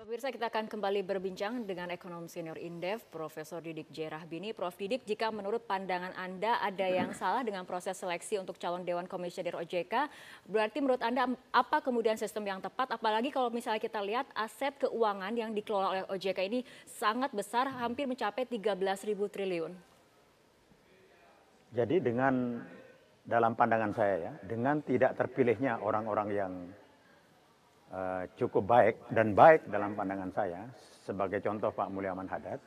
Pemirsa, kita akan kembali berbincang dengan ekonom senior Indef, Profesor Didik J. Rahbini. Prof. Didik, jika menurut pandangan Anda ada yang salah dengan proses seleksi untuk calon Dewan Komisioner OJK, berarti menurut Anda apa kemudian sistem yang tepat? Apalagi kalau misalnya kita lihat aset keuangan yang dikelola oleh OJK ini sangat besar, hampir mencapai 13.000 triliun. Jadi dalam pandangan saya ya, dengan tidak terpilihnya orang-orang yang cukup baik dan baik dalam pandangan saya, sebagai contoh Pak Mulyaman Hadad,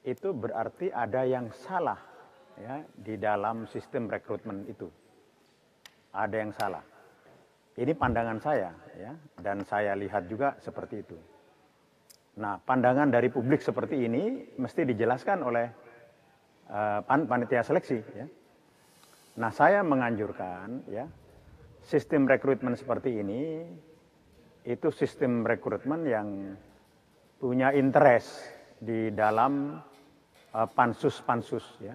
itu berarti ada yang salah ya di dalam sistem rekrutmen itu. Ada yang salah. Ini pandangan saya ya, dan saya lihat juga seperti itu. Nah, pandangan dari publik seperti ini mesti dijelaskan oleh panitia seleksi ya. Nah, saya menganjurkan ya, sistem rekrutmen seperti ini itu sistem rekrutmen yang punya interest di dalam pansus-pansus ya,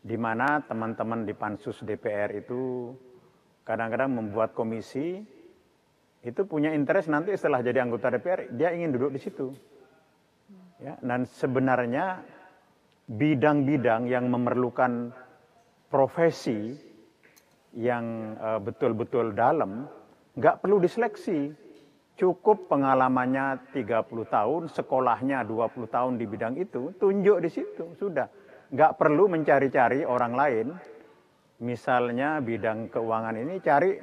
di mana teman-teman di pansus DPR itu kadang-kadang membuat komisi, itu punya interest nanti setelah jadi anggota DPR dia ingin duduk di situ ya. Dan sebenarnya bidang-bidang yang memerlukan profesi yang betul-betul dalam nggak perlu diseleksi. Cukup pengalamannya 30 tahun, sekolahnya 20 tahun di bidang itu, tunjuk di situ, sudah. Nggak perlu mencari-cari orang lain, misalnya bidang keuangan ini, cari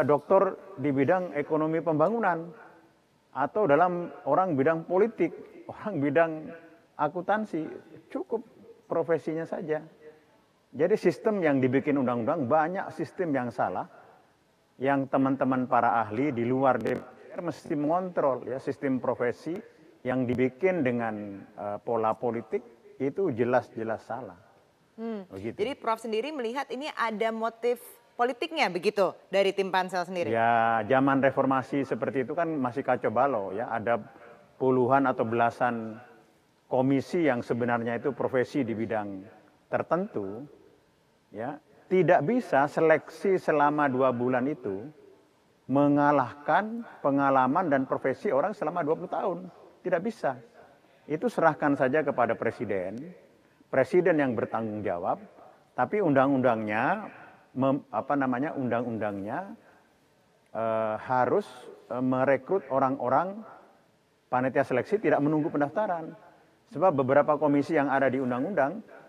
dokter di bidang ekonomi pembangunan, atau dalam orang bidang politik, orang bidang akuntansi, cukup profesinya saja. Jadi sistem yang dibikin undang-undang, banyak sistem yang salah, yang teman-teman para ahli di luar DPR mesti mengontrol ya, sistem profesi yang dibikin dengan pola politik itu jelas-jelas salah. Jadi Prof sendiri melihat ini ada motif politiknya begitu dari tim pansel sendiri? Ya, zaman reformasi seperti itu kan masih kacau balau ya, ada puluhan atau belasan komisi yang sebenarnya itu profesi di bidang tertentu ya, tidak bisa seleksi selama 2 bulan itu mengalahkan pengalaman dan profesi orang selama 20 tahun. Tidak bisa. Itu serahkan saja kepada presiden. Presiden yang bertanggung jawab, tapi undang-undangnya harus merekrut orang-orang panitia seleksi tidak menunggu pendaftaran. Sebab beberapa komisi yang ada di undang-undang